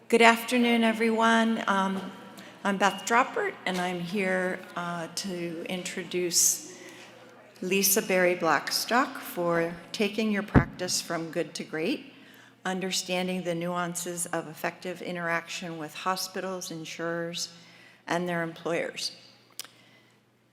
Good afternoon, everyone. I'm Beth Droppert, and I'm here to introduce Lisa Berry Blackstock for Taking Your Practice from Good to Great, Understanding the Nuances of Effective Interaction with Hospitals, Insurers, and their Employers.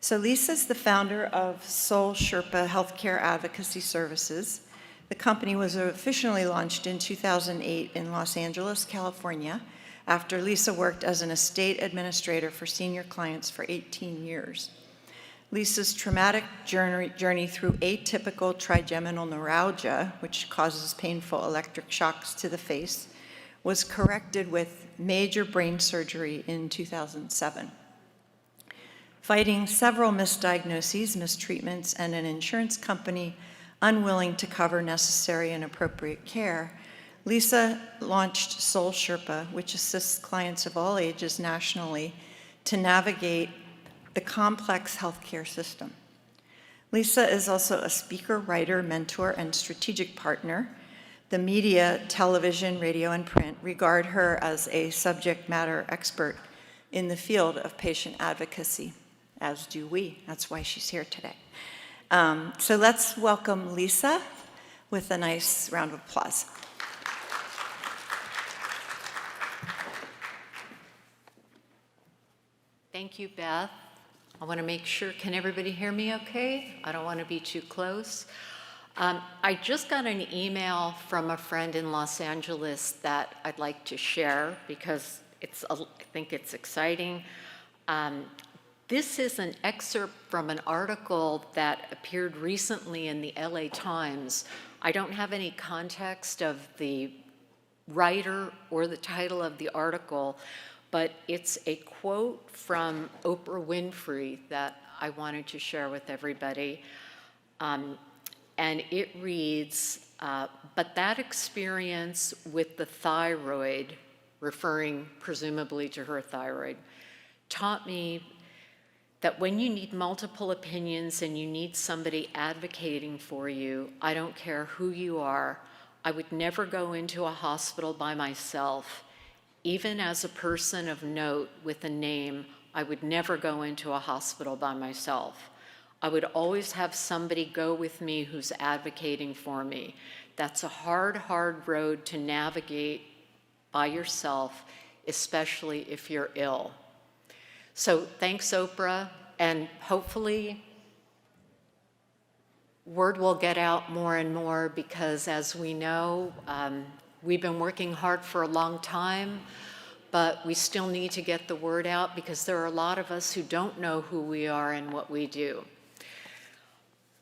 So Lisa's the founder of Soul Sherpa Healthcare Advocacy Services. The company was officially launched in 2008 in Los Angeles, California, after Lisa worked as an estate administrator for senior clients for 18 years. Lisa's traumatic journey through atypical trigeminal neuralgia, which causes painful electric shocks to the face, was corrected with major brain surgery in 2007. Fighting several misdiagnoses, mistreatments, and an insurance company unwilling to cover necessary and appropriate care, Lisa launched Soul Sherpa, which assists clients of all ages nationally to navigate the complex healthcare system. Lisa is also a speaker, writer, mentor, and strategic partner. The media, television, radio, and print regard her as a subject matter expert in the field of patient advocacy, as do we. That's why she's here today. So let's welcome Lisa with a nice round of applause. Thank you, Beth. I want to make sure, can everybody hear me okay? I don't want to be too close. I just got an email from a friend in Los Angeles that I'd like to share because I think it's exciting. This is an excerpt from an article that appeared recently in the LA Times. I don't have any context of the writer or the title of the article, but it's a quote from Oprah Winfrey that I wanted to share with everybody. And it reads, but that experience with the thyroid, referring presumably to her thyroid, taught me that when you need multiple opinions and you need somebody advocating for you, I don't care who you are, I would never go into a hospital by myself. Even as a person of note with a name, I would never go into a hospital by myself. I would always have somebody go with me who's advocating for me. That's a hard, hard road to navigate by yourself, especially if you're ill. So thanks, Oprah, and hopefully word will get out more and more because, as we know, we've been working hard for a long time, but we still need to get the word out because there are a lot of us who don't know who we are and what we do.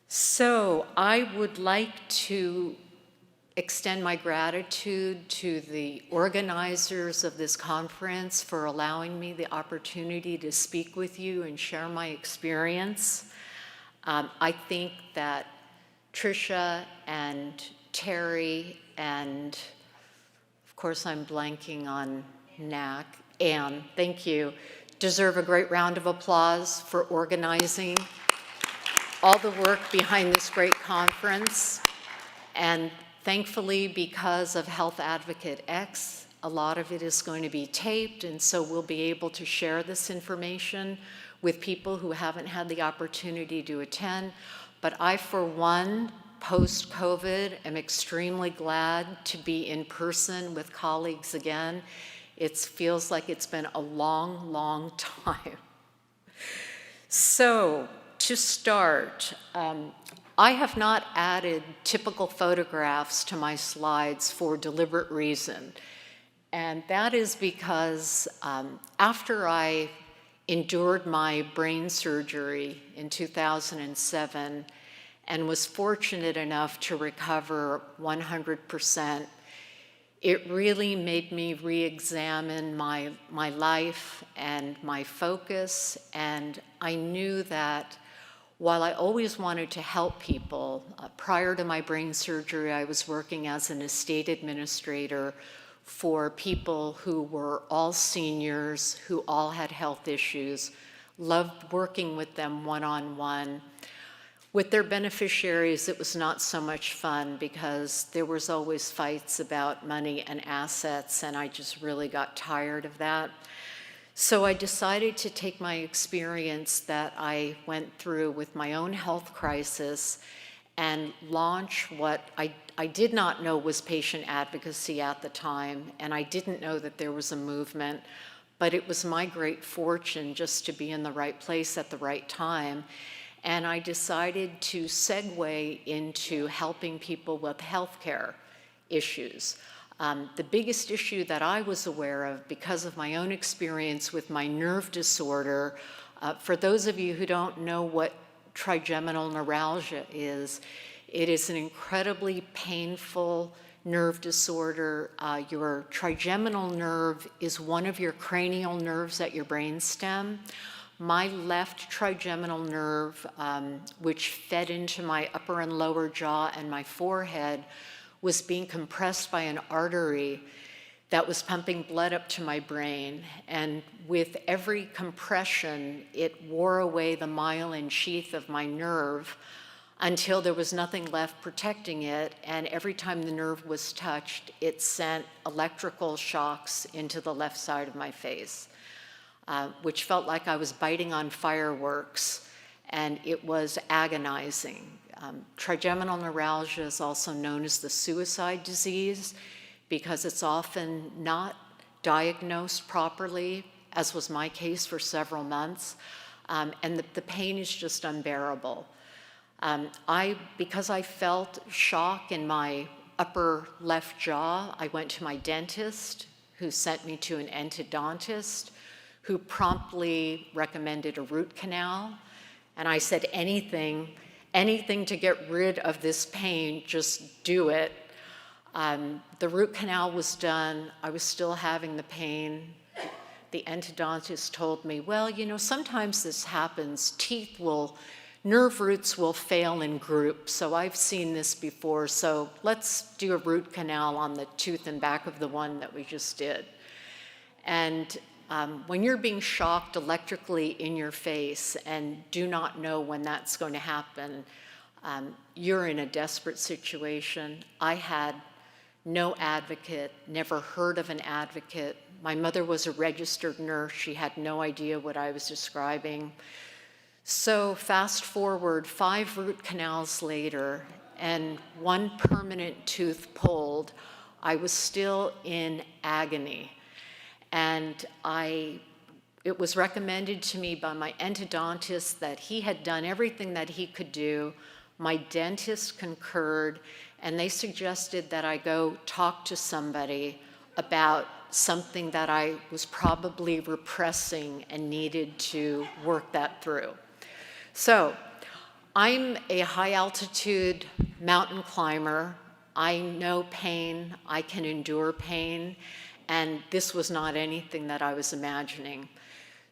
So I would like to extend my gratitude to the organizers of this conference for allowing me the opportunity to speak with you and share my experience. I think that Tricia and Terry and, of course, I'm blanking on Knack, Anne, thank you, deserve a great round of applause for organizing all the work behind this great conference. And thankfully, because of Health Advocate X, a lot of it is going to be taped, and so we'll be able to share this information with people who haven't had the opportunity to attend. But I, for one, post-COVID, am extremely glad to be in person with colleagues again. It feels like it's been a long, long time. So, to start, I have not added typical photographs to my slides for deliberate reason. And that is because after I endured my brain surgery in 2007 and was fortunate enough to recover 100%, it really made me re-examine my life and my focus, and I knew that while I always wanted to help people, prior to my brain surgery, I was working as an estate administrator for people who were all seniors, who all had health issues, loved working with them one-on-one. With their beneficiaries, it was not so much fun because there was always fights about money and assets, and I just really got tired of that. So I decided to take my experience that I went through with my own health crisis and launch what I did not know was patient advocacy at the time, and I didn't know that there was a movement, but it was my great fortune just to be in the right place at the right time. And I decided to segue into helping people with healthcare issues. The biggest issue that I was aware of because of my own experience with my nerve disorder, for those of you who don't know what trigeminal neuralgia is, it is an incredibly painful nerve disorder. Your trigeminal nerve is one of your cranial nerves at your brainstem. My left trigeminal nerve, which fed into my upper and lower jaw and my forehead, was being compressed by an artery that was pumping blood up to my brain. And with every compression, it wore away the myelin sheath of my nerve until there was nothing left protecting it. And every time the nerve was touched, it sent electrical shocks into the left side of my face, which felt like I was biting on fireworks, and it was agonizing. Trigeminal neuralgia is also known as the suicide disease because it's often not diagnosed properly, as was my case for several months, and the pain is just unbearable. Because I felt shock in my upper left jaw, I went to my dentist, who sent me to an endodontist, who promptly recommended a root canal. And I said, anything to get rid of this pain, just do it. The root canal was done. I was still having the pain. The endodontist told me, well, sometimes this happens. Nerve roots will fail in groups. So I've seen this before. So let's do a root canal on the tooth and back of the one that we just did. And when you're being shocked electrically in your face and do not know when that's going to happen, you're in a desperate situation. I had no advocate, never heard of an advocate. My mother was a registered nurse. She had no idea what I was describing. So fast forward 5 root canals later and 1 permanent tooth pulled, I was still in agony. And it was recommended to me by my endodontist that he had done everything that he could do. My dentist concurred, and they suggested that I go talk to somebody about something that I was probably repressing and needed to work that through. So I'm a high-altitude mountain climber. I know pain. I can endure pain. And this was not anything that I was imagining.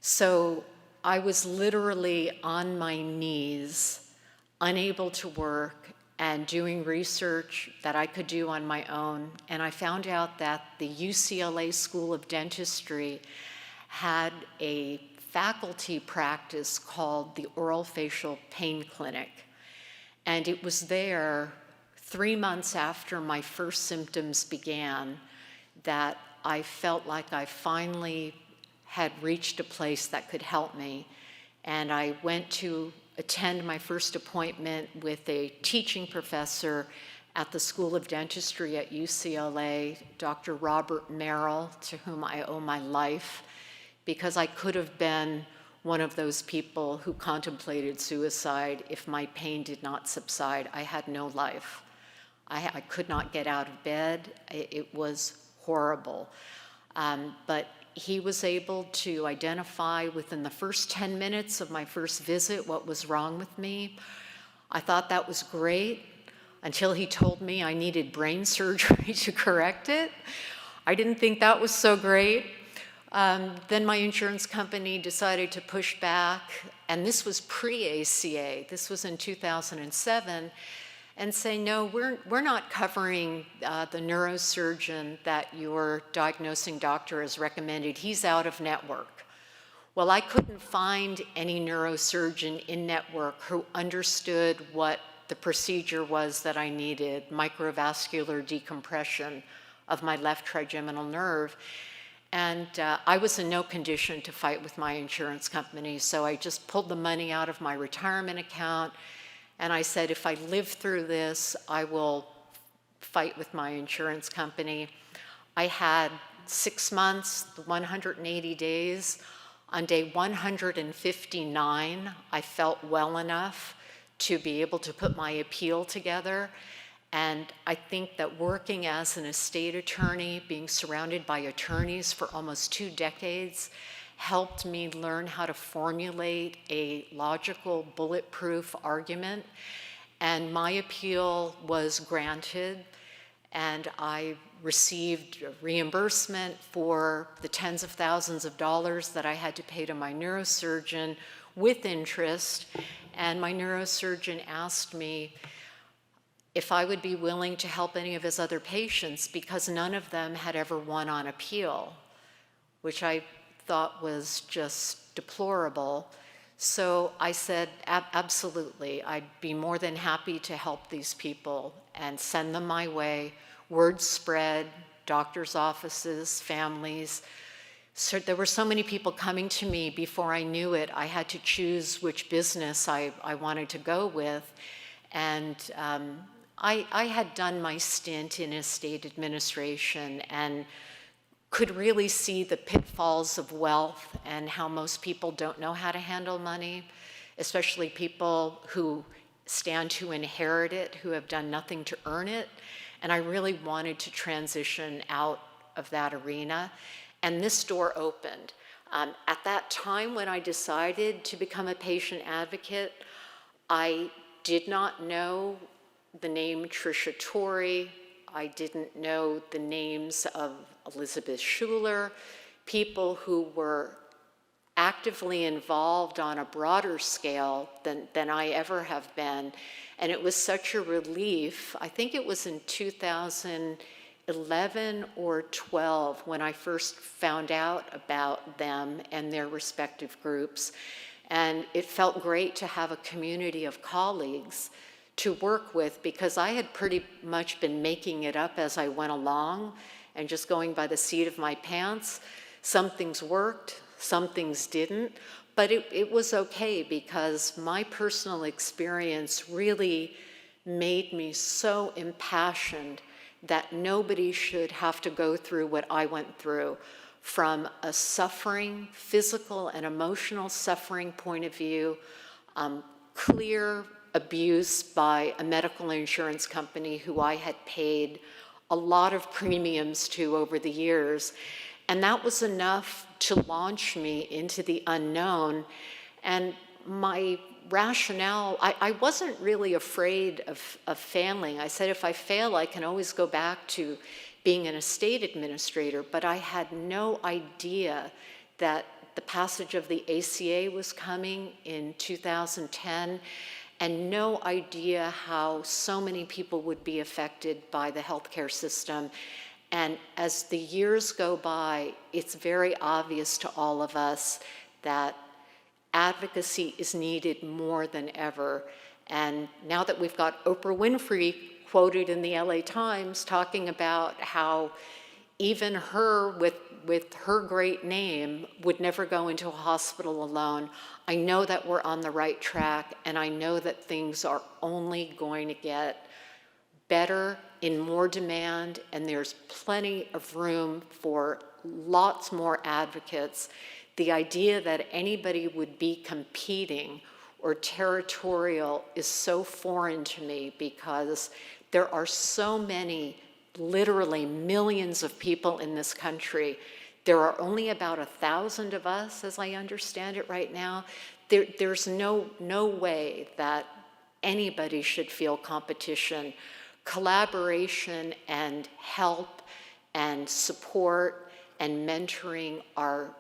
So I was literally on my knees, unable to work, and doing research that I could do on my own. And I found out that the UCLA School of Dentistry had a faculty practice called the Oral Facial Pain Clinic. And it was there 3 months after my first symptoms began that I felt like I finally had reached a place that could help me. And I went to attend my first appointment with a teaching professor at the School of Dentistry at UCLA, Dr. Robert Merrill, to whom I owe my life, because I could have been one of those people who contemplated suicide if my pain did not subside. I had no life. I could not get out of bed. It was horrible. But he was able to identify within the first 10 minutes of my first visit what was wrong with me. I thought that was great until he told me I needed brain surgery to correct it. I didn't think that was so great. Then my insurance company decided to push back, and this was pre-ACA. This was in 2007. And say, no, we're not covering the neurosurgeon that your diagnosing doctor has recommended. He's out of network. Well, I couldn't find any neurosurgeon in network who understood what the procedure was that I needed, microvascular decompression of my left trigeminal nerve. And I was in no condition to fight with my insurance company, so I just pulled the money out of my retirement account, and I said, if I live through this, I will fight with my insurance company. I had 6 months, 180 days. On day 159, I felt well enough to be able to put my appeal together. And I think that working as an estate attorney, being surrounded by attorneys for almost 2 decades, helped me learn how to formulate a logical, bulletproof argument. And my appeal was granted, and I received reimbursement for the tens of thousands of dollars that I had to pay to my neurosurgeon with interest. And my neurosurgeon asked me if I would be willing to help any of his other patients, because none of them had ever won on appeal, which I thought was just deplorable. So I said, absolutely, I'd be more than happy to help these people and send them my way. Word spread, doctors' offices, families. So there were so many people coming to me before I knew it. I had to choose which business I wanted to go with. And I had done my stint in estate administration and could really see the pitfalls of wealth and how most people don't know how to handle money, especially people who stand to inherit it, who have done nothing to earn it. And I really wanted to transition out of that arena. And this door opened. At that time when I decided to become a patient advocate, I did not know the name Tricia Torrey. I didn't know the names of Elizabeth Schuler, people who were actively involved on a broader scale than I ever have been. And it was such a relief. I think it was in 2011 or 12 when I first found out about them and their respective groups. And it felt great to have a community of colleagues to work with, because I had pretty much been making it up as I went along and just going by the seat of my pants. Some things worked, some things didn't, but it was okay, because my personal experience really made me so impassioned that nobody should have to go through what I went through, from a suffering, physical and emotional suffering point of view, clear abuse by a medical insurance company who I had paid a lot of premiums to over the years. And that was enough to launch me into the unknown. And my rationale, I wasn't really afraid of failing. I said, if I fail, I can always go back to being an estate administrator. But I had no idea that the passage of the ACA was coming in 2010, and no idea how so many people would be affected by the healthcare system. And as the years go by, it's very obvious to all of us that advocacy is needed more than ever. And now that we've got Oprah Winfrey quoted in the LA Times talking about how even her with her great name would never go into a hospital alone, I know that we're on the right track, and I know that things are only going to get better, in more demand, and there's plenty of room for lots more advocates. The idea that anybody would be competing or territorial is so foreign to me, because there are so many, literally millions of people in this country. There are only about 1,000 of us, as I understand it right now. There's no way that anybody should feel competition. Collaboration and help and support and mentoring are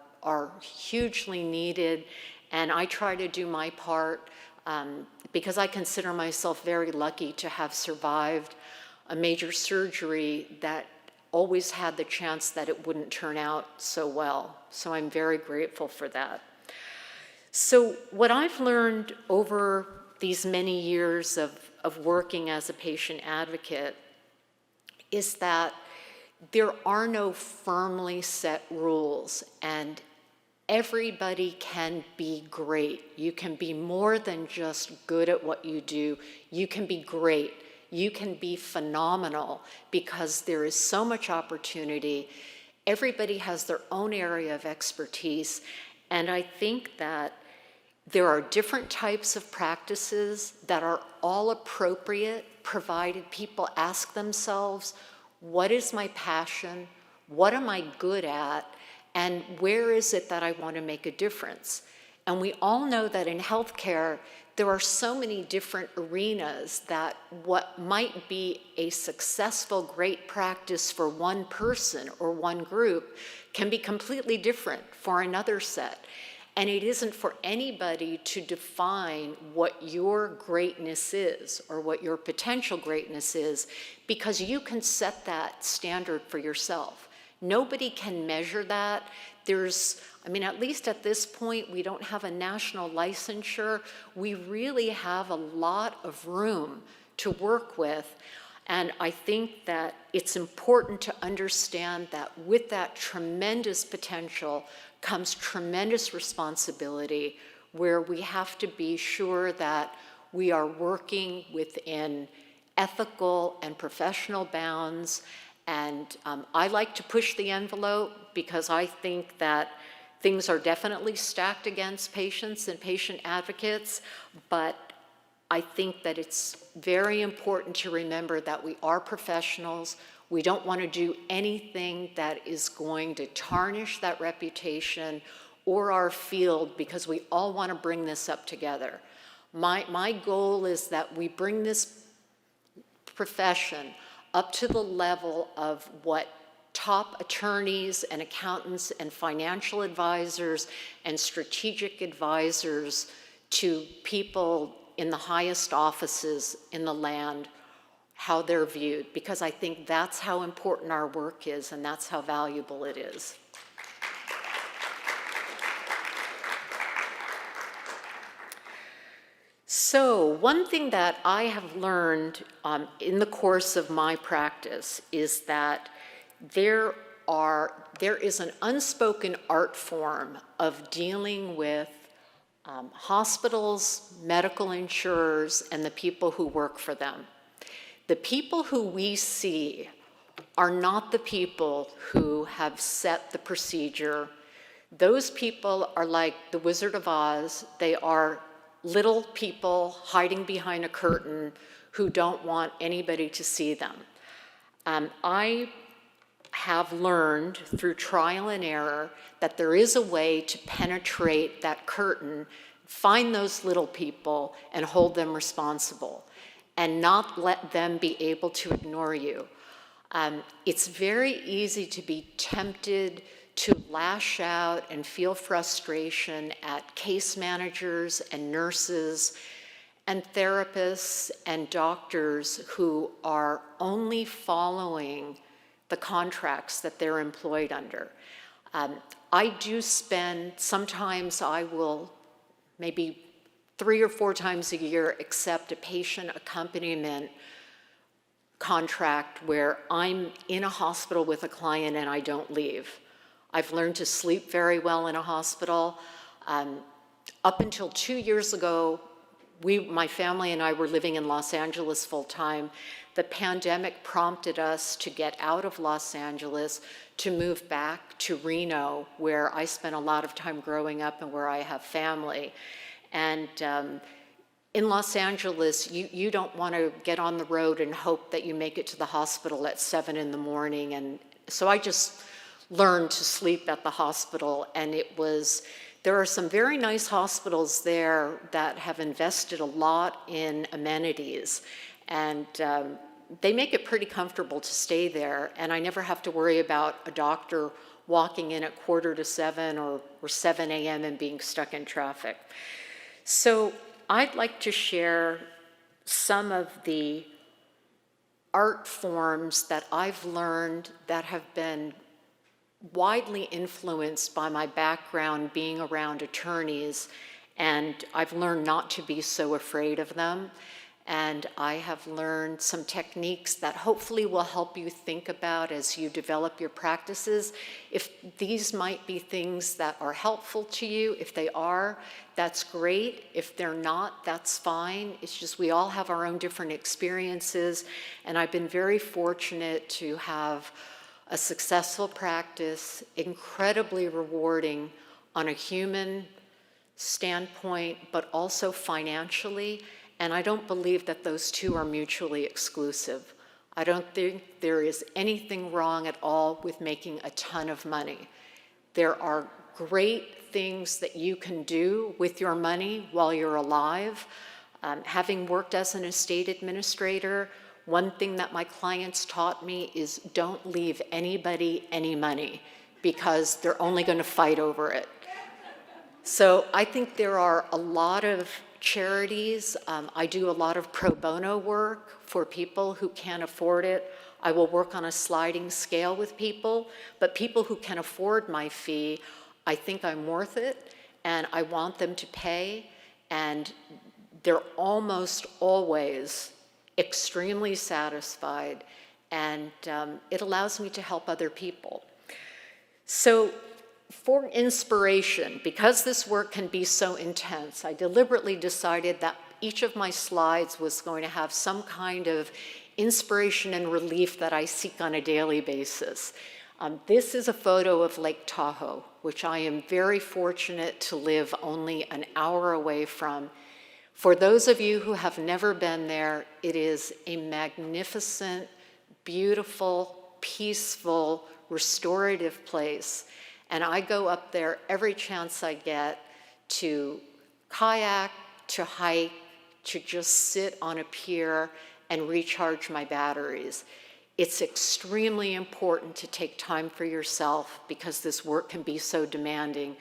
hugely needed, and I try to do my part because I consider myself very lucky to have survived a major surgery that always had the chance that it wouldn't turn out so well. So I'm very grateful for that. So what I've learned over these many years of working as a patient advocate is that there are no firmly set rules, and everybody can be great. You can be more than just good at what you do. You can be great. You can be phenomenal because there is so much opportunity. Everybody has their own area of expertise, and I think that there are different types of practices that are all appropriate, provided people ask themselves, what is my passion? What am I good at? And where is it that I want to make a difference? And we all know that in healthcare, there are so many different arenas that what might be a successful, great practice for one person or one group can be completely different for another set. And it isn't for anybody to define what your greatness is or what your potential greatness is, because you can set that standard for yourself. Nobody can measure that. At least at this point, we don't have a national licensure. We really have a lot of room to work with. And I think that it's important to understand that with that tremendous potential comes tremendous responsibility, where we have to be sure that we are working within ethical and professional bounds. And I like to push the envelope because I think that things are definitely stacked against patients and patient advocates, but I think that it's very important to remember that we are professionals. We don't want to do anything that is going to tarnish that reputation or our field, because we all want to bring this up together. My goal is that we bring this profession up to the level of what top attorneys and accountants and financial advisors and strategic advisors to people in the highest offices in the land, how they're viewed, because I think that's how important our work is and that's how valuable it is. So one thing that I have learned in the course of my practice is that there is an unspoken art form of dealing with hospitals, medical insurers, and the people who work for them. The people who we see are not the people who have set the procedure. Those people are like the Wizard of Oz. They are little people hiding behind a curtain who don't want anybody to see them. I have learned through trial and error that there is a way to penetrate that curtain, find those little people and hold them responsible and not let them be able to ignore you. It's very easy to be tempted to lash out and feel frustration at case managers and nurses and therapists and doctors who are only following the contracts that they're employed under. I do spend, sometimes I will maybe 3 or 4 times a year accept a patient accompaniment contract where I'm in a hospital with a client and I don't leave. I've learned to sleep very well in a hospital. Up until 2 years ago, my family and I were living in Los Angeles full time. The pandemic prompted us to get out of Los Angeles, to move back to Reno, where I spent a lot of time growing up and where I have family. And in Los Angeles, you don't want to get on the road and hope that you make it to the hospital at 7 in the morning. And so I just learned to sleep at the hospital, and there are some very nice hospitals there that have invested a lot in amenities, and they make it pretty comfortable to stay there, and I never have to worry about a doctor walking in at 6:45 or 7 a.m. and being stuck in traffic. So I'd like to share some of the art forms that I've learned that have been widely influenced by my background being around attorneys And I've learned not to be so afraid of them. And I have learned some techniques that hopefully will help you think about as you develop your practices. If these might be things that are helpful to you, if they are, that's great. If they're not, that's fine. It's just we all have our own different experiences. And I've been very fortunate to have a successful practice, incredibly rewarding on a human standpoint, but also financially. And I don't believe that those two are mutually exclusive. I don't think there is anything wrong at all with making a ton of money. There are great things that you can do with your money while you're alive. Having worked as an estate administrator, one thing that my clients taught me is don't leave anybody any money because they're only going to fight over it. So I think there are a lot of charities. I do a lot of pro bono work for people who can't afford it. I will work on a sliding scale with people, but people who can afford my fee, I think I'm worth it, and I want them to pay, and they're almost always extremely satisfied, and it allows me to help other people. So for inspiration, because this work can be so intense, I deliberately decided that each of my slides was going to have some kind of inspiration and relief that I seek on a daily basis. This is a photo of Lake Tahoe, which I am very fortunate to live only an hour away from. For those of you who have never been there, it is a magnificent, beautiful, peaceful, restorative place. And I go up there every chance I get to kayak, to hike, to just sit on a pier and recharge my batteries. It's extremely important to take time for yourself because this work can be so demanding.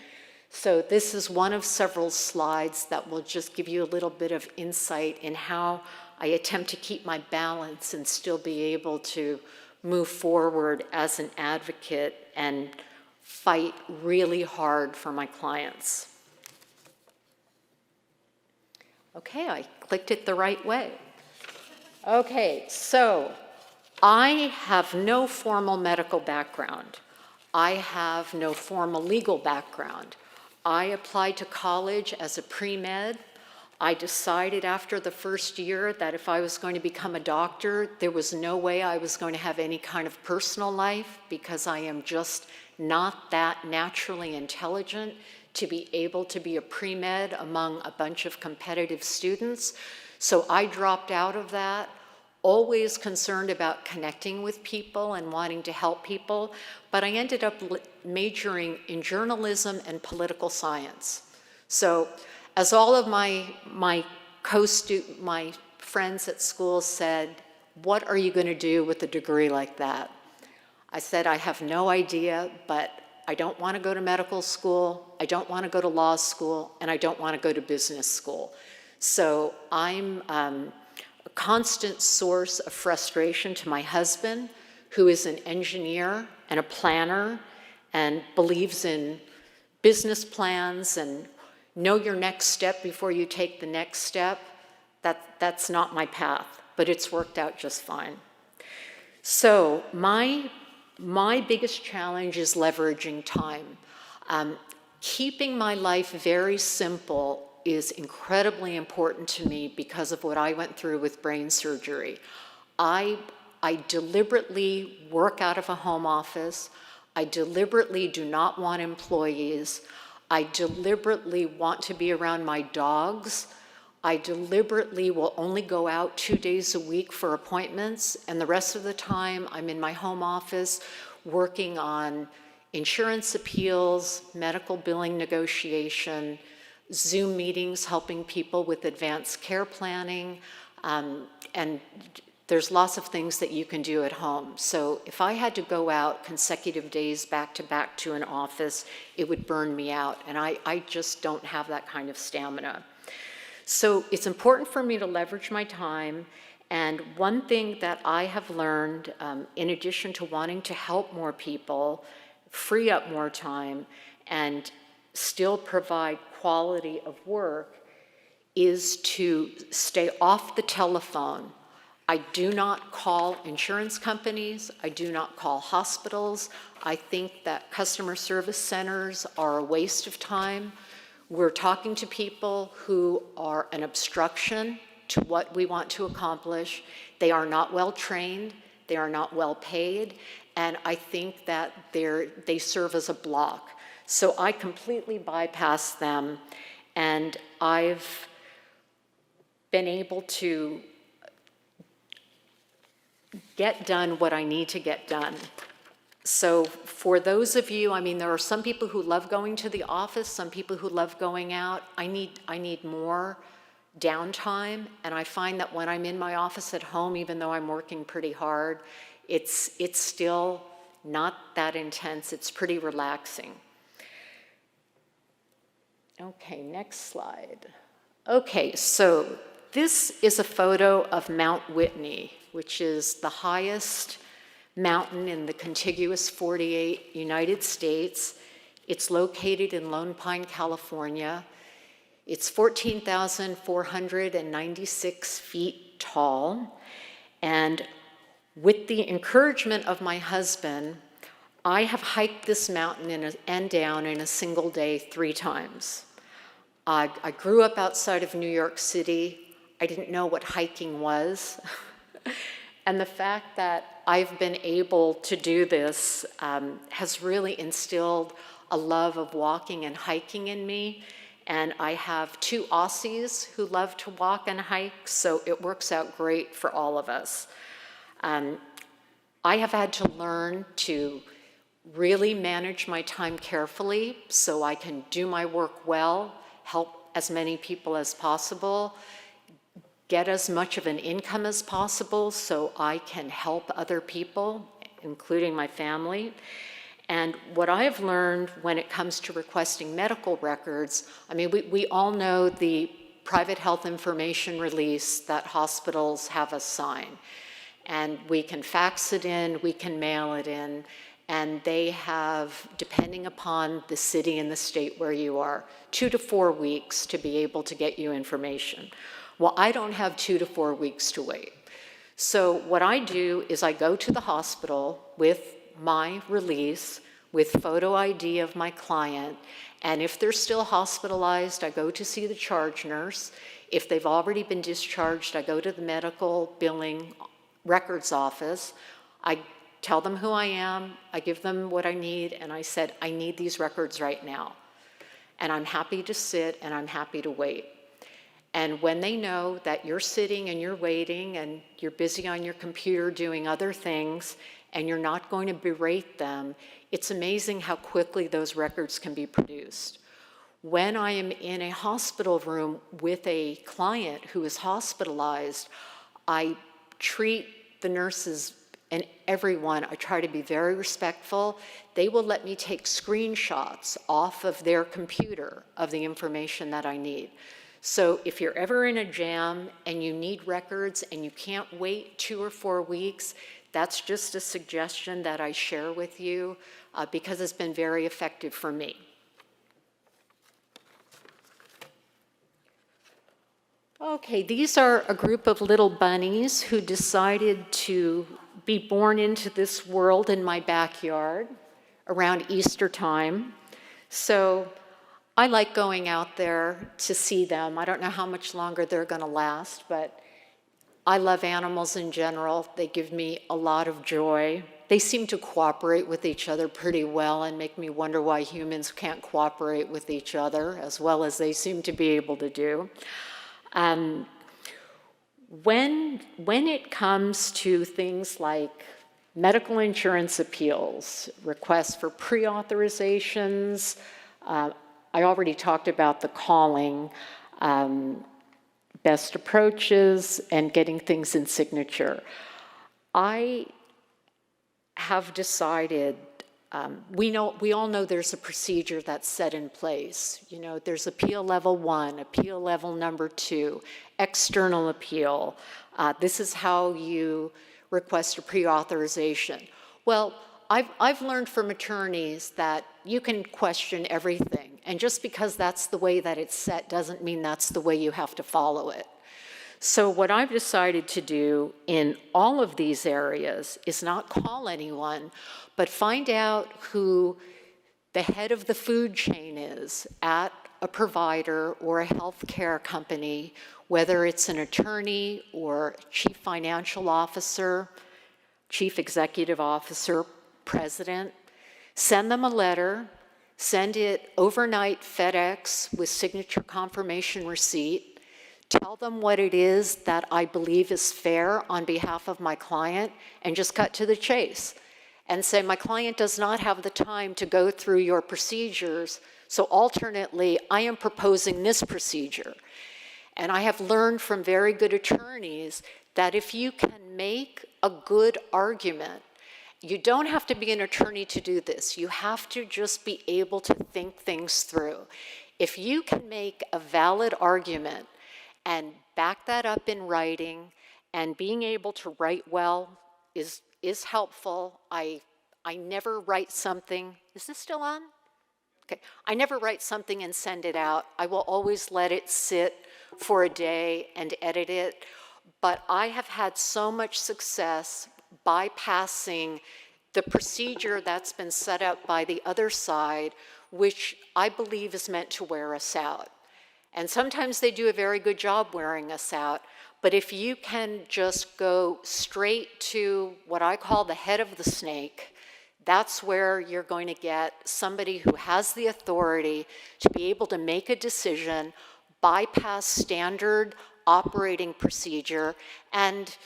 So this is one of several slides that will just give you a little bit of insight in how I attempt to keep my balance and still be able to move forward as an advocate and fight really hard for my clients. Okay, I clicked it the right way. Okay, so I have no formal medical background. I have no formal legal background. I applied to college as a pre-med. I decided after the first year that if I was going to become a doctor, there was no way I was going to have any kind of personal life because I am just not that naturally intelligent to be able to be a pre-med among a bunch of competitive students. So I dropped out of that, always concerned about connecting with people and wanting to help people, but I ended up majoring in journalism and political science. So as all of my friends at school said, what are you going to do with a degree like that? I said, I have no idea, but I don't want to go to medical school, I don't want to go to law school, and I don't want to go to business school. So I'm a constant source of frustration to my husband, who is an engineer and a planner and believes in business plans and know your next step before you take the next step. That's not my path, but it's worked out just fine. So my biggest challenge is leveraging time. Keeping my life very simple is incredibly important to me because of what I went through with brain surgery. I deliberately work out of a home office. I deliberately do not want employees. I deliberately want to be around my dogs. I deliberately will only go out 2 days a week for appointments, and the rest of the time I'm in my home office working on insurance appeals, medical billing negotiation, Zoom meetings helping people with advanced care planning, and there's lots of things that you can do at home. So if I had to go out consecutive days back to back to an office, it would burn me out, and I just don't have that kind of stamina. So it's important for me to leverage my time, and one thing that I have learned, in addition to wanting to help more people, free up more time, and still provide quality of work is to stay off the telephone. I do not call insurance companies. I do not call hospitals. I think that customer service centers are a waste of time. We're talking to people who are an obstruction to what we want to accomplish. They are not well trained. They are not well paid. And I think that they serve as a block. So I completely bypass them. And I've been able to get done what I need to get done. So for those of you, I mean, there are some people who love going to the office, some people who love going out. I need more downtime, and I find that when I'm in my office at home, even though I'm working pretty hard, it's still not that intense. It's pretty relaxing. Okay, next slide. Okay, so this is a photo of Mount Whitney, which is the highest mountain in the contiguous 48 United States. It's located in Lone Pine, California. It's 14,496 feet tall. And with the encouragement of my husband, I have hiked this mountain and down in a single day 3 times. I grew up outside of New York City. I didn't know what hiking was. And the fact that I've been able to do this has really instilled a love of walking and hiking in me. And I have 2 Aussies who love to walk and hike, so it works out great for all of us. I have had to learn to really manage my time carefully so I can do my work well, help as many people as possible, get as much of an income as possible so I can help other people, including my family. And what I've learned when it comes to requesting medical records, I mean, we all know the private health information release that hospitals have us sign. And we can fax it in, we can mail it in, and they have, depending upon the city and the state where you are, 2 to 4 weeks to be able to get you information. Well, I don't have 2 to 4 weeks to wait. So what I do is I go to the hospital with my release, with photo ID of my client, and if they're still hospitalized, I go to see the charge nurse. If they've already been discharged, I go to the medical billing records office. I tell them who I am, I give them what I need, and I said, I need these records right now. And I'm happy to sit and I'm happy to wait. And when they know that you're sitting and you're waiting and you're busy on your computer doing other things and you're not going to berate them, it's amazing how quickly those records can be produced. When I am in a hospital room with a client who is hospitalized, I treat the nurses and everyone, I try to be very respectful. They will let me take screenshots off of their computer of the information that I need. So if you're ever in a jam and you need records and you can't wait 2 or 4 weeks, that's just a suggestion that I share with you because it's been very effective for me. Okay, these are a group of little bunnies who decided to be born into this world in my backyard around Easter time. So I like going out there to see them. I don't know how much longer they're going to last, but I love animals in general. They give me a lot of joy. They seem to cooperate with each other pretty well and make me wonder why humans can't cooperate with each other as well as they seem to be able to do. When it comes to things like medical insurance appeals, requests for pre-authorizations, I already talked about the calling, best approaches, and getting things in signature. I have decided, we all know there's a procedure that's set in place. You know, there's appeal level 1, appeal level number 2, external appeal. This is how you request a pre-authorization. Well, I've learned from attorneys that you can question everything And just because that's the way that it's set doesn't mean that's the way you have to follow it. So what I've decided to do in all of these areas is not call anyone, but find out who the head of the food chain is at a provider or a healthcare company, whether it's an attorney or chief financial officer, chief executive officer, president. Send them a letter, send it overnight FedEx with signature confirmation receipt. Tell them what it is that I believe is fair on behalf of my client, and just cut to the chase. And say, my client does not have the time to go through your procedures, so alternately, I am proposing this procedure. And I have learned from very good attorneys that if you can make a good argument, you don't have to be an attorney to do this. You have to just be able to think things through. If you can make a valid argument and back that up in writing, and being able to write well is helpful. I never write something, is this still on? Okay, I never write something and send it out. I will always let it sit for a day and edit it. But I have had so much success bypassing the procedure that's been set up by the other side, which I believe is meant to wear us out. And sometimes they do a very good job wearing us out. But if you can just go straight to what I call the head of the snake, that's where you're going to get somebody who has the authority to be able to make a decision, bypass standard operating procedure, and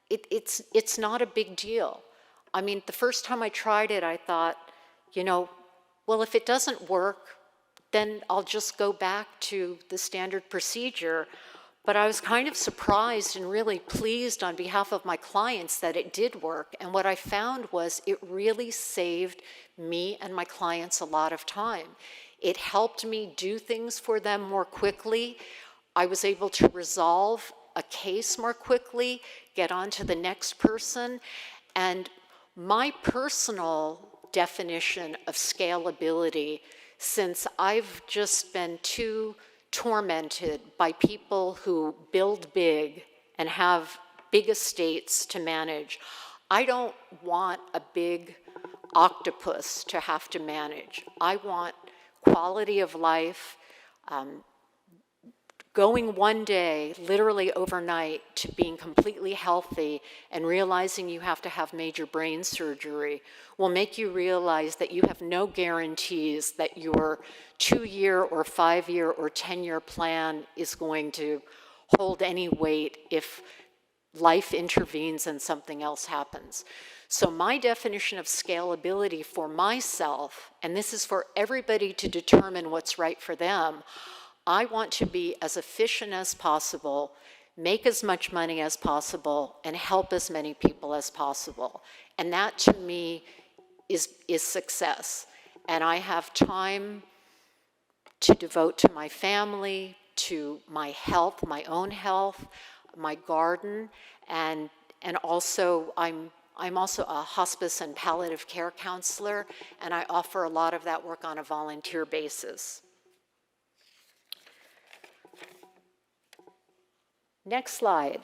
it's not a big deal. I mean, the first time I tried it, I thought, well, if it doesn't work, then I'll just go back to the standard procedure. But I was kind of surprised and really pleased on behalf of my clients that it did work. And what I found was it really saved me and my clients a lot of time. It helped me do things for them more quickly. I was able to resolve a case more quickly, get on to the next person. And my personal definition of scalability, since I've just been too tormented by people who build big and have big estates to manage, I don't want a big octopus to have to manage. I want quality of life, going one day, literally overnight, to being completely healthy and realizing you have to have major brain surgery will make you realize that you have no guarantees that your 2-year or 5-year or 10-year plan is going to hold any weight if life intervenes and something else happens. So my definition of scalability for myself, and this is for everybody to determine what's right for them, I want to be as efficient as possible, make as much money as possible, and help as many people as possible. And that, to me, is success. And I have time to devote to my family, to my health, my own health, my garden, and also I'm also a hospice and palliative care counselor, and I offer a lot of that work on a volunteer basis. Next slide.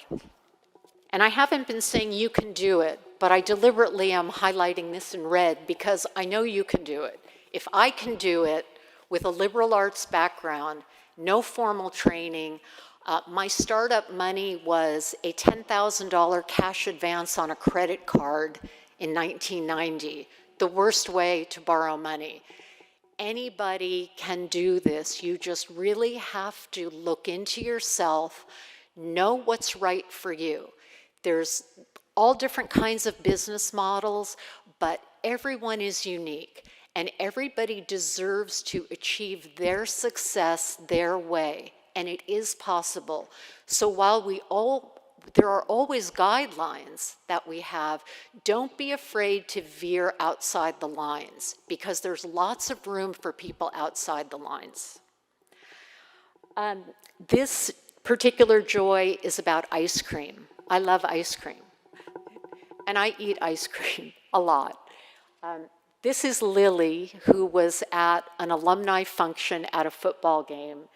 And I haven't been saying you can do it, but I deliberately am highlighting this in red because I know you can do it. If I can do it with a liberal arts background, no formal training, my startup money was a $10,000 cash advance on a credit card in 1990, the worst way to borrow money. Anybody can do this. You just really have to look into yourself, know what's right for you. There's all different kinds of business models, but everyone is unique, and everybody deserves to achieve their success their way, and it is possible. So while there are always guidelines that we have, don't be afraid to veer outside the lines, because there's lots of room for people outside the lines. This particular joy is about ice cream. I love ice cream, and I eat ice cream a lot. This is Lily, who was at an alumni function at a football game,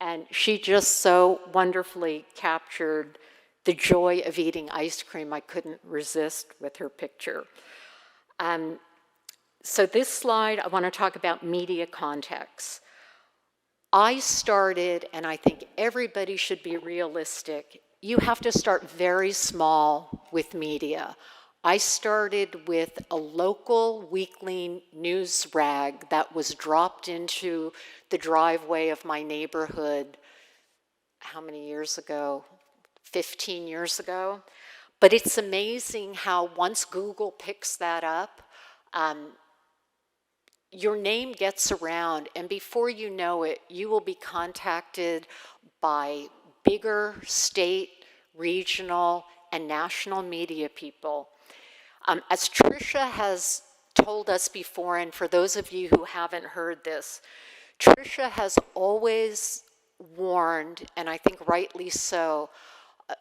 and she just so wonderfully captured the joy of eating ice cream. I couldn't resist with her picture. So this slide, I want to talk about media context. I started, and I think everybody should be realistic, you have to start very small with media. I started with a local weekly news rag that was dropped into the driveway of my neighborhood, how many years ago? 15 years ago. But it's amazing how once Google picks that up, your name gets around, and before you know it, you will be contacted by bigger state, regional, and national media people. As Tricia has told us before, and for those of you who haven't heard this, Tricia has always warned, and I think rightly so,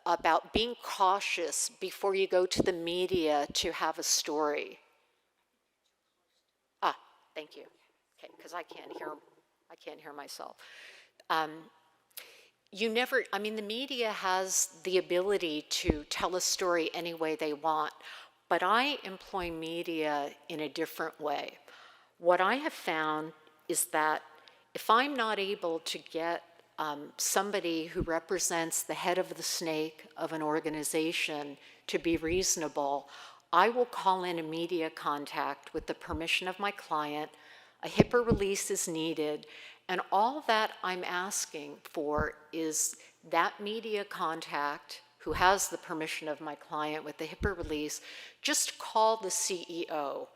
about being cautious before you go to the media to have a story. Thank you. Okay, because I can't hear myself. The media has the ability to tell a story any way they want, but I employ media in a different way. What I have found is that if I'm not able to get somebody who represents the head of the snake of an organization to be reasonable, I will call in a media contact with the permission of my client. A HIPAA release is needed, and all that I'm asking for is that media contact who has the permission of my client with the HIPAA release, just call the CEO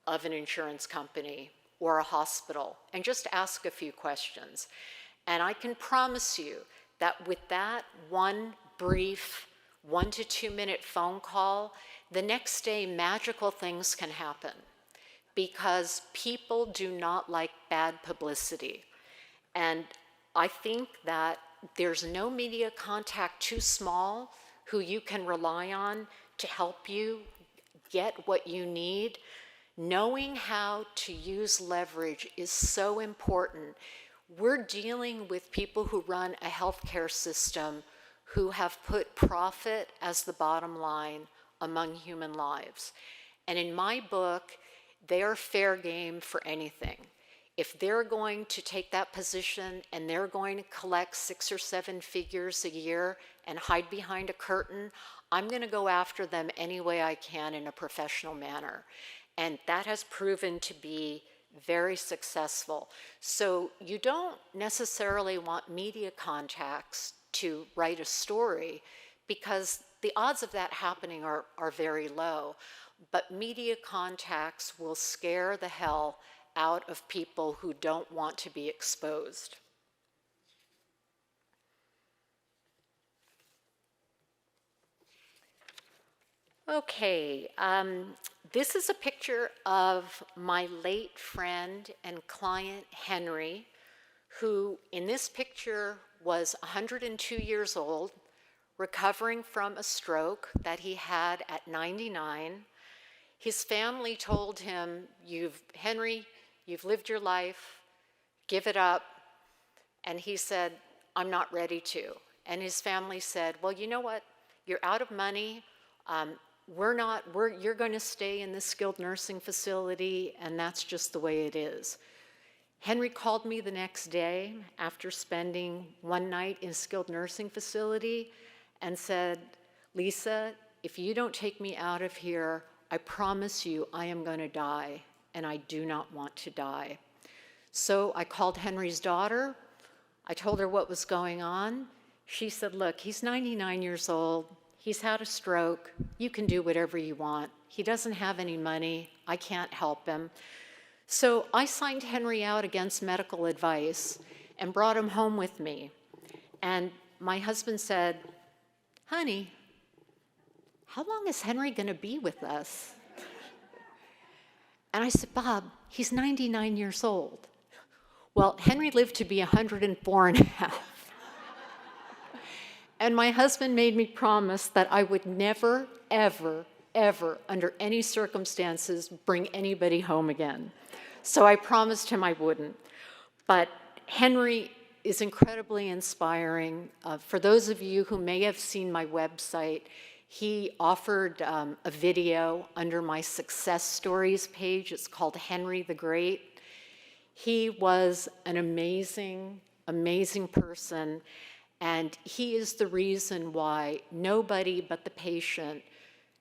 of an insurance company or a hospital and just ask a few questions. And I can promise you that with that one brief 1 to 2 minute phone call, the next day magical things can happen because people do not like bad publicity. And I think that there's no media contact too small who you can rely on to help you get what you need. Knowing how to use leverage is so important. We're dealing with people who run a healthcare system who have put profit as the bottom line among human lives. And in my book, they are fair game for anything. If they're going to take that position and they're going to collect 6 or 7 figures a year and hide behind a curtain, I'm going to go after them any way I can in a professional manner. And that has proven to be very successful. So you don't necessarily want media contacts to write a story because the odds of that happening are very low. But media contacts will scare the hell out of people who don't want to be exposed. Okay, this is a picture of my late friend and client, Henry, who in this picture was 102 years old, recovering from a stroke that he had at 99. His family told him, Henry, you've lived your life, give it up. And he said, I'm not ready to. And his family said, well, you know what? You're out of money. You're going to stay in this skilled nursing facility, and that's just the way it is. Henry called me the next day after spending one night in a skilled nursing facility and said, Lisa, if you don't take me out of here, I promise you I am going to die, and I do not want to die. So I called Henry's daughter. I told her what was going on. She said, look, he's 99 years old. He's had a stroke. You can do whatever you want. He doesn't have any money. I can't help him. So I signed Henry out against medical advice and brought him home with me. And my husband said, honey, how long is Henry going to be with us? And I said, Bob, he's 99 years old. Well, Henry lived to be 104 and a half. And my husband made me promise that I would never, ever ever, under any circumstances, bring anybody home again. So I promised him I wouldn't. But Henry is incredibly inspiring. For those of you who may have seen my website, he offered a video under my success stories page. It's called Henry the Great. He was an amazing, amazing person, and he is the reason why nobody but the patient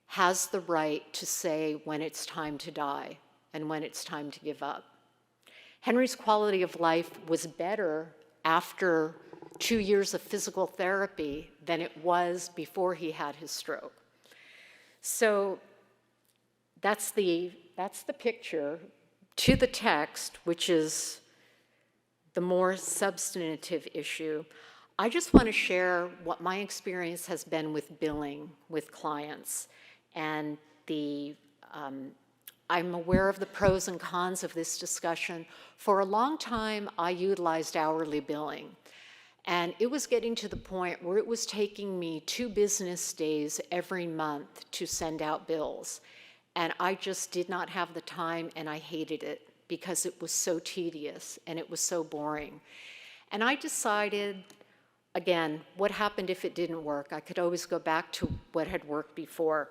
has the right to say when it's time to die and when it's time to give up. Henry's quality of life was better after 2 years of physical therapy than it was before he had his stroke. So that's the picture. To the text, which is the more substantive issue, I just want to share what my experience has been with billing with clients. And I'm aware of the pros and cons of this discussion. For a long time, I utilized hourly billing. And it was getting to the point where it was taking me 2 business days every month to send out bills. And I just did not have the time, and I hated it because it was so tedious and it was so boring. And I decided, again, what happened if it didn't work? I could always go back to what had worked before.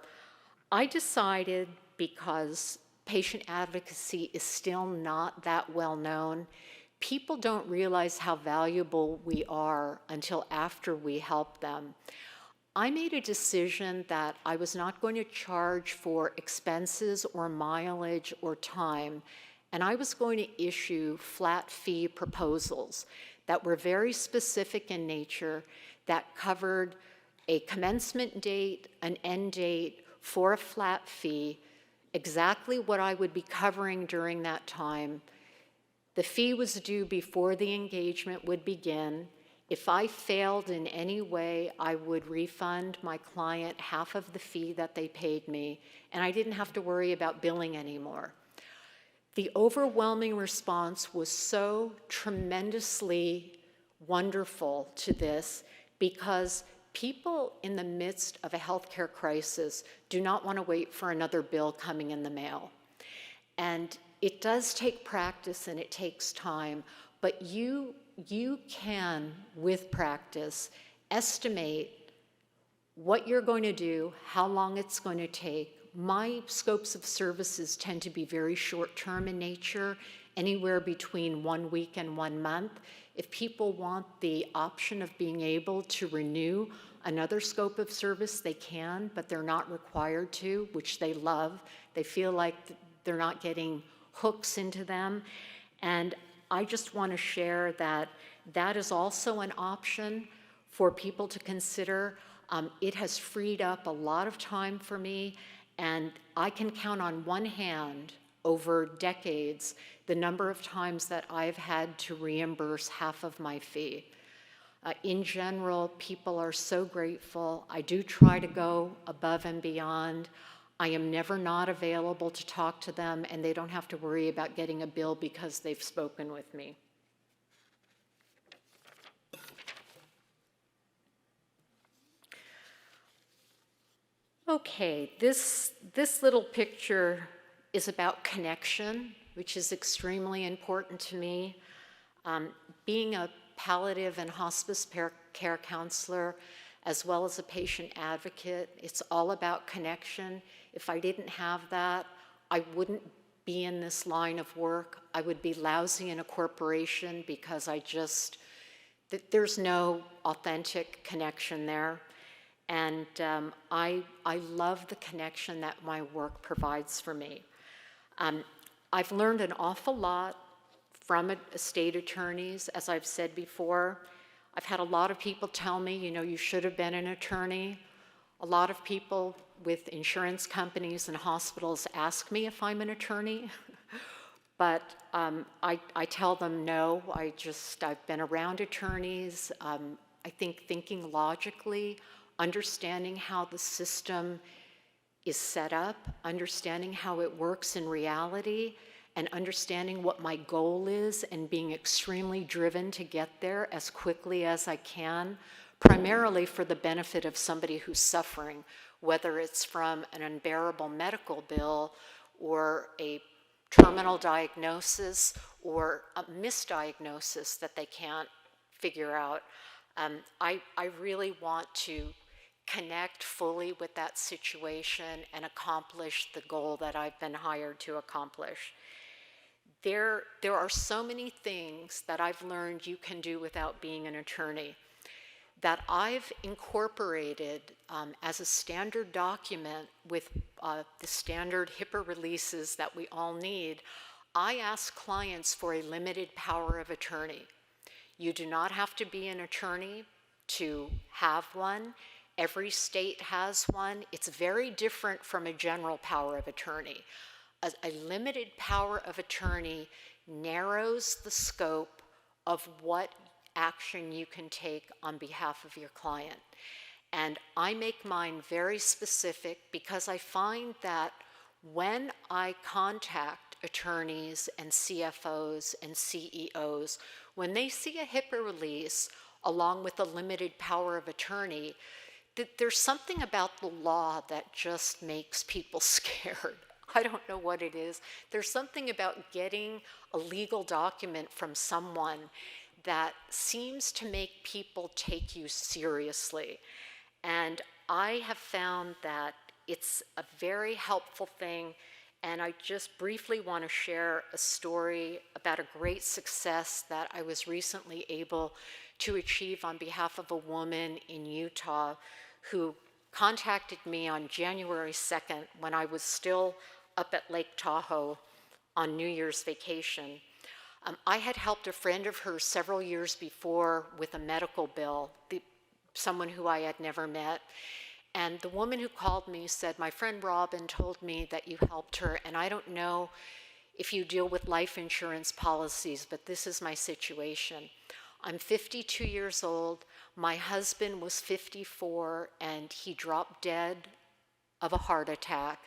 I decided, because patient advocacy is still not that well known, people don't realize how valuable we are until after we help them. I made a decision that I was not going to charge for expenses or mileage or time, and I was going to issue flat fee proposals that were very specific in nature, that covered a commencement date, an end date for a flat fee, exactly what I would be covering during that time. The fee was due before the engagement would begin. If I failed in any way, I would refund my client half of the fee that they paid me, and I didn't have to worry about billing anymore. The overwhelming response was so tremendously wonderful to this, because people in the midst of a healthcare crisis do not want to wait for another bill coming in the mail. And it does take practice and it takes time, but you can, with practice, estimate what you're going to do, how long it's going to take. My scopes of services tend to be very short-term in nature, anywhere between 1 week and 1 month. If people want the option of being able to renew another scope of service, they can, but they're not required to, which they love. They feel like they're not getting hooks into them. And I just want to share that that is also an option for people to consider. It has freed up a lot of time for me, and I can count on one hand over decades the number of times that I've had to reimburse half of my fee. In general, people are so grateful. I do try to go above and beyond. I am never not available to talk to them, and they don't have to worry about getting a bill because they've spoken with me. Okay, this little picture is about connection, which is extremely important to me. Being a palliative and hospice care counselor, as well as a patient advocate, it's all about connection. If I didn't have that, I wouldn't be in this line of work. I would be lousy in a corporation because there's no authentic connection there. And I love the connection that my work provides for me. I've learned an awful lot from estate attorneys, as I've said before. I've had a lot of people tell me, you should have been an attorney. A lot of people with insurance companies and hospitals ask me if I'm an attorney. But I tell them no. I've been around attorneys. I think thinking logically, understanding how the system is set up, understanding how it works in reality, and understanding what my goal is and being extremely driven to get there as quickly as I can primarily for the benefit of somebody who's suffering, whether it's from an unbearable medical bill or a terminal diagnosis or a misdiagnosis that they can't figure out. I really want to connect fully with that situation and accomplish the goal that I've been hired to accomplish. There are so many things that I've learned you can do without being an attorney that I've incorporated as a standard document with the standard HIPAA releases that we all need. I ask clients for a limited power of attorney. You do not have to be an attorney to have one. Every state has one. It's very different from a general power of attorney. A limited power of attorney narrows the scope of what action you can take on behalf of your client. And I make mine very specific because I find that when I contact attorneys and CFOs and CEOs, when they see a HIPAA release along with a limited power of attorney, that there's something about the law that just makes people scared. I don't know what it is. There's something about getting a legal document from someone that seems to make people take you seriously. And I have found that it's a very helpful thing. And I just briefly want to share a story about a great success that I was recently able to achieve on behalf of a woman in Utah who contacted me on January 2nd when I was still up at Lake Tahoe on New Year's vacation. I had helped a friend of hers several years before with a medical bill, someone who I had never met. And the woman who called me said, "My friend Robin told me that you helped her, and I don't know if you deal with life insurance policies, but this is my situation. I'm 52 years old. My husband was 54, and he dropped dead of a heart attack.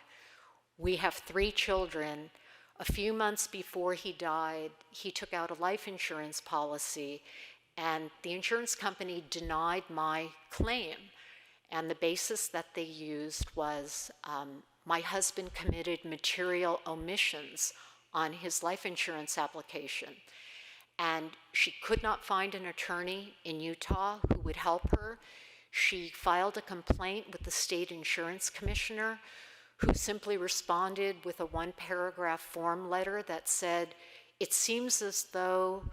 We have 3 children. A few months before he died, he took out a life insurance policy, and the insurance company denied my claim. And the basis that they used was my husband committed material omissions on his life insurance application. And she could not find an attorney in Utah who would help her. She filed a complaint with the state insurance commissioner, who simply responded with a 1-paragraph form letter that said, "It seems as though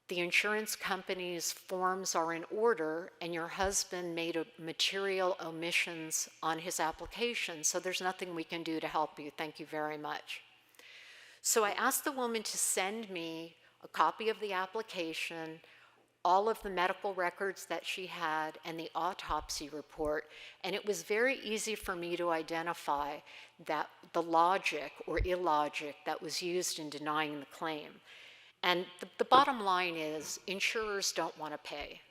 the insurance company's forms are in order and your husband made material omissions on his application, so there's nothing we can do to help you. Thank you very much." So I asked the woman to send me a copy of the application, all of the medical records that she had, and the autopsy report. And it was very easy for me to identify that the logic or illogic that was used in denying the claim. And the bottom line is, insurers don't want to pay.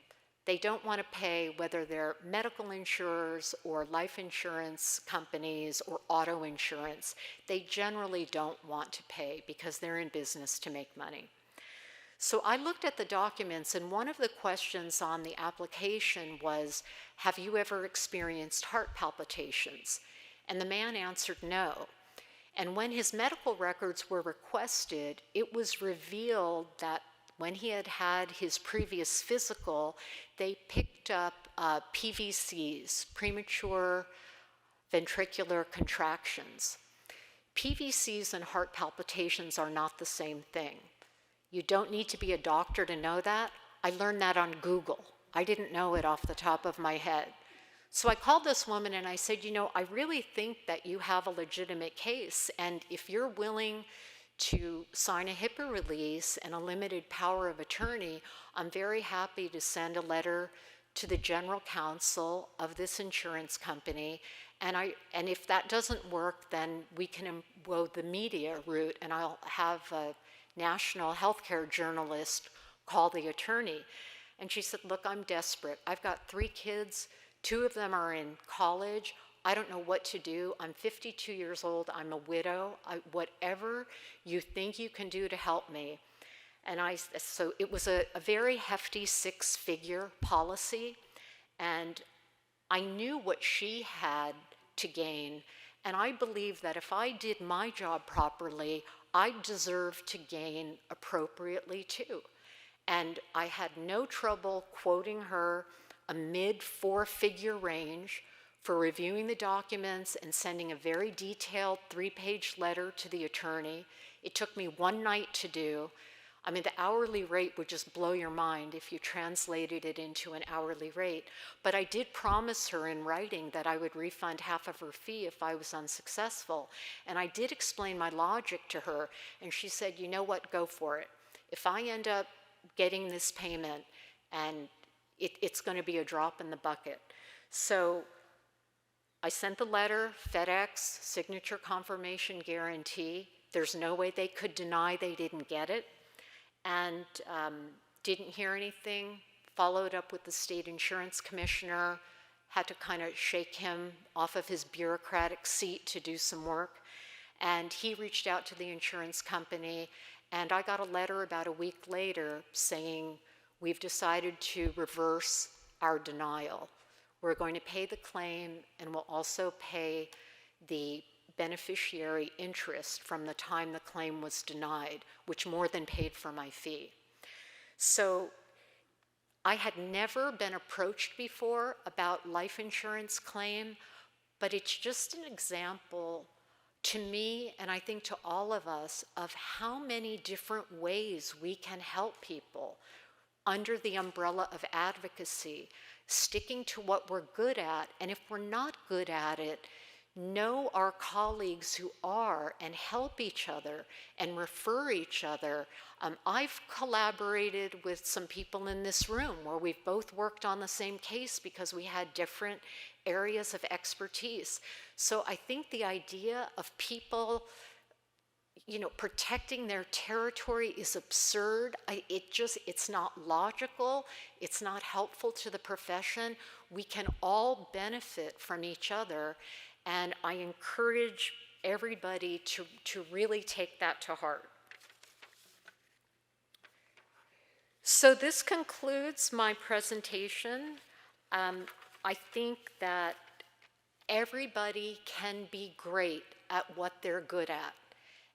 They don't want to pay whether they're medical insurers or life insurance companies or auto insurance. They generally don't want to pay because they're in business to make money. So I looked at the documents, and one of the questions on the application was, "Have you ever experienced heart palpitations?" And the man answered no. And when his medical records were requested, it was revealed that when he had had his previous physical, they picked up PVCs, premature ventricular contractions. PVCs and heart palpitations are not the same thing. You don't need to be a doctor to know that. I learned that on Google. I didn't know it off the top of my head. So I called this woman and I said, I really think that you have a legitimate case, and if you're willing to sign a HIPAA release and a limited power of attorney, I'm very happy to send a letter to the general counsel of this insurance company, and if that doesn't work, then we can go the media route, and I'll have a national healthcare journalist call the attorney." And she said, "Look, I'm desperate. I've got 3 kids. 2 of them are in college. I don't know what to do. I'm 52 years old. I'm a widow. Whatever you think you can do to help me." And so it was a very hefty 6-figure policy. And I knew what she had to gain, and I believed that if I did my job properly, I deserved to gain appropriately too. And I had no trouble quoting her a mid-4-figure range for reviewing the documents and sending a very detailed 3-page letter to the attorney. It took me one night to do. I mean, the hourly rate would just blow your mind if you translated it into an hourly rate. But I did promise her in writing that I would refund half of her fee if I was unsuccessful. And I did explain my logic to her, and she said, you know what, go for it. If I end up getting this payment, and it's going to be a drop in the bucket. So I sent the letter, FedEx, signature confirmation guarantee. There's no way they could deny they didn't get it. And didn't hear anything, followed up with the state insurance commissioner, had to kind of shake him off of his bureaucratic seat to do some work. And he reached out to the insurance company, and I got a letter about a week later saying, we've decided to reverse our denial. We're going to pay the claim, and we'll also pay the beneficiary interest from the time the claim was denied, which more than paid for my fee. So I had never been approached before about life insurance claim, but it's just an example to me, and I think to all of us, of how many different ways we can help people under the umbrella of advocacy, sticking to what we're good at, and if we're not good at it, know our colleagues who are and help each other and refer each other. I've collaborated with some people in this room where we've both worked on the same case because we had different areas of expertise. So I think the idea of people, protecting their territory is absurd. It's not logical. It's not helpful to the profession. We can all benefit from each other. And I encourage everybody to really take that to heart. So this concludes my presentation. I think that everybody can be great at what they're good at.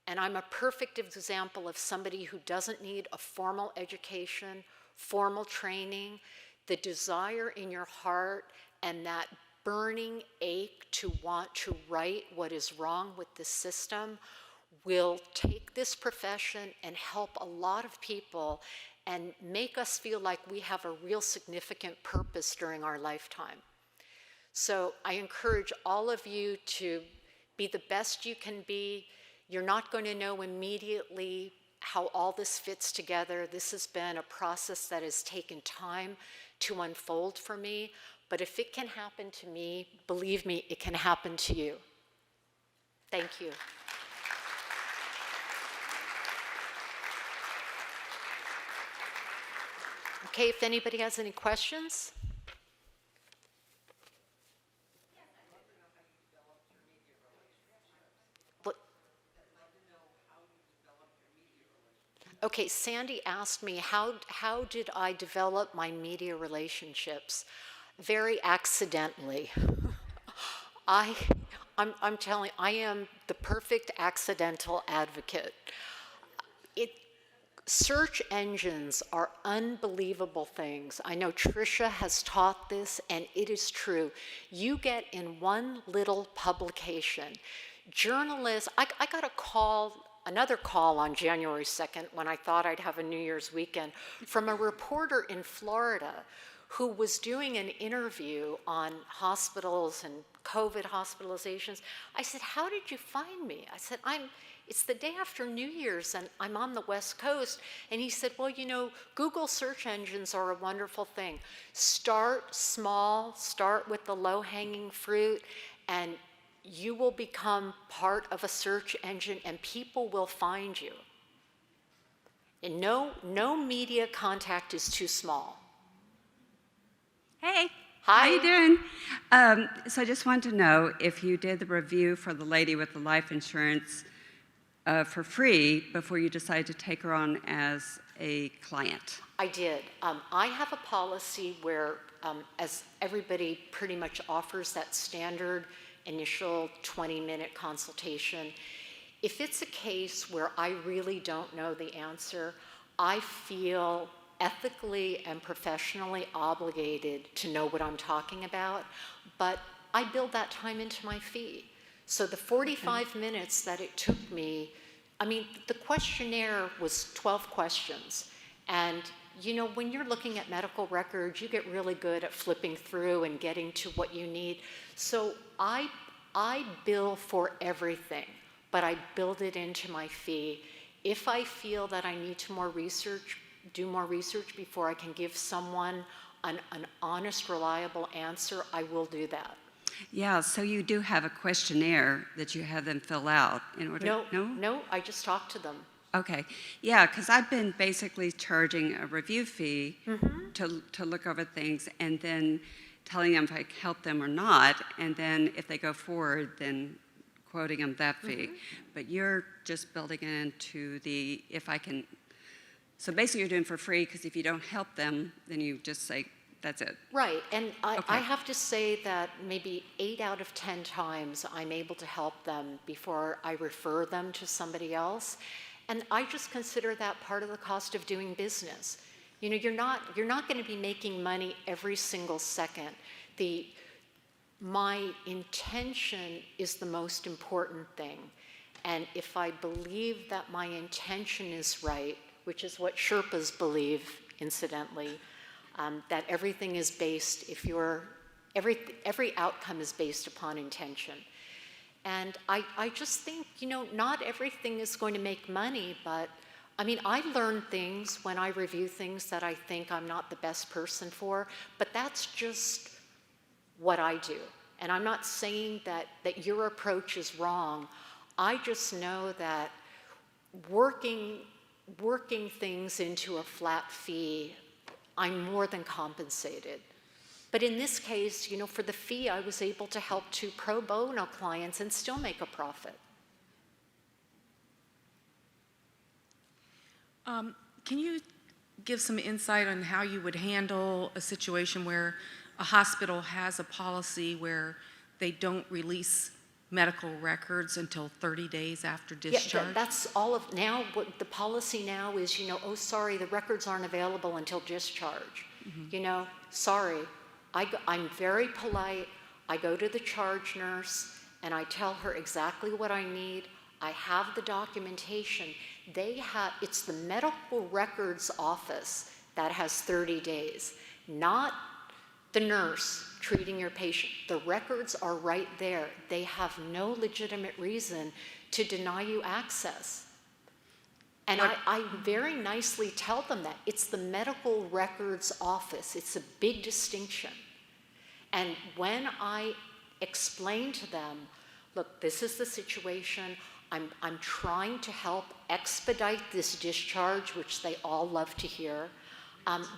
And I'm a perfect example of somebody who doesn't need a formal education, formal training, the desire in your heart, and that burning ache to want to right what is wrong with the system will take this profession and help a lot of people and make us feel like we have a real significant purpose during our lifetime. So I encourage all of you to be the best you can be. You're not going to know immediately how all this fits together. This has been a process that has taken time to unfold for me. But if it can happen to me, believe me, it can happen to you. Thank you. Okay, if anybody has any questions. Okay, Sandy asked me, how did I develop my media relationships? Very accidentally. I'm telling you, I am the perfect accidental advocate. Search engines are unbelievable things. I know Tricia has taught this, and it is true. You get in one little publication. Journalists, I got another call on January 2nd when I thought I'd have a New Year's weekend from a reporter in Florida who was doing an interview on hospitals and COVID hospitalizations. I said, how did you find me? I said, it's the day after New Year's and I'm on the West Coast. And he said, well, Google search engines are a wonderful thing. Start small, start with the low-hanging fruit, and you will become part of a search engine and people will find you. And no media contact is too small. Hey. Hi. How you doing? So I just wanted to know if you did the review for the lady with the life insurance for free before you decided to take her on as a client. I did. I have a policy where as everybody pretty much offers that standard initial 20-minute consultation. If it's a case where I really don't know the answer, I feel ethically and professionally obligated to know what I'm talking about, but I build that time into my fee. So the 45 minutes that it took me, I mean, the questionnaire was 12 questions. And you know, when you're looking at medical records, you get really good at flipping through and getting to what you need. So I bill for everything, but I build it into my fee. If I feel that I need to do more research before I can give someone an honest, reliable answer, I will do that. Yeah, so you do have a questionnaire that you have them fill out in order. No, I just talk to them. Okay, yeah, because I've been basically charging a review fee to look over things and then telling them if I help them or not, and then if they go forward, then quoting them that fee. But you're just building it into the, if I can, so basically you're doing for free, because if you don't help them, then you just say, that's it. Right, and I have to say that maybe 8 out of 10 times I'm able to help them before I refer them to somebody else. And I just consider that part of the cost of doing business. You know, you're not going to be making money every single second. My intention is the most important thing. And if I believe that my intention is right, which is what Sherpas believe, incidentally, that everything is based, every outcome is based upon intention. And I just think, you know, not everything is going to make money, but I mean, I learn things when I review things that I think I'm not the best person for, but that's just what I do. And I'm not saying that your approach is wrong. I just know that working things into a flat fee, I'm more than compensated. But in this case, you know, for the fee, I was able to help 2 pro bono clients and still make a profit. Can you give some insight on how you would handle a situation where a hospital has a policy where they don't release medical records until 30 days after discharge? Yeah, that's all of now. What the policy now is, you know, oh, sorry, the records aren't available until discharge. You know, sorry. I'm very polite. I go to the charge nurse and I tell her exactly what I need. I have the documentation. It's the medical records office that has 30 days, not the nurse treating your patient. The records are right there. They have no legitimate reason to deny you access. And I very nicely tell them that. It's the medical records office. It's a big distinction. And when I explain to them, look, this is the situation. I'm trying to help expedite this discharge, which they all love to hear.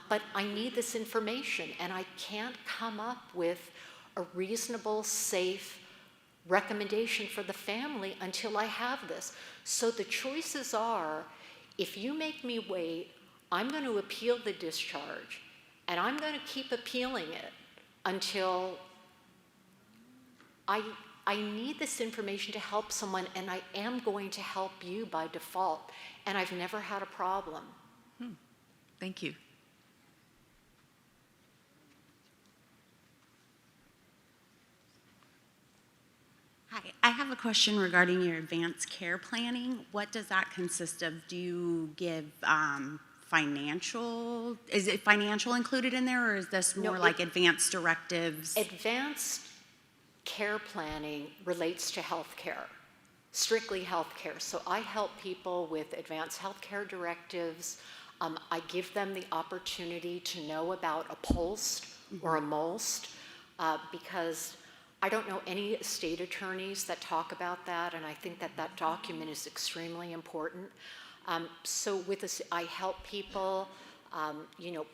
But I need this information, and I can't come up with a reasonable, safe recommendation for the family until I have this. So the choices are, if you make me wait, I'm going to appeal the discharge, and I'm going to keep appealing it until I need this information to help someone, and I am going to help you by default, and I've never had a problem. Thank you. Hi, I have a question regarding your advanced care planning. What does that consist of? Do you give financial, is it financial included in there, or is this more like advanced directives? Advanced care planning relates to healthcare, strictly healthcare. So I help people with advanced healthcare directives. I give them the opportunity to know about a POLST or a MOLST because I don't know any state attorneys that talk about that, and I think that that document is extremely important. So with this, I help people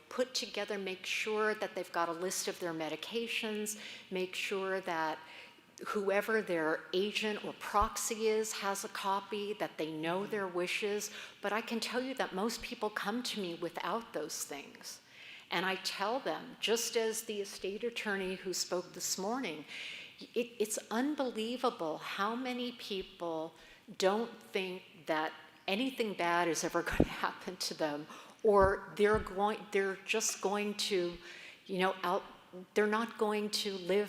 put together, make sure that they've got a list of their medications, make sure that whoever their agent or proxy is has a copy, that they know their wishes. But I can tell you that most people come to me without those things. And I tell them, just as the estate attorney who spoke this morning, it's unbelievable how many people don't think that anything bad is ever going to happen to them, or they're just going to, they're not going to live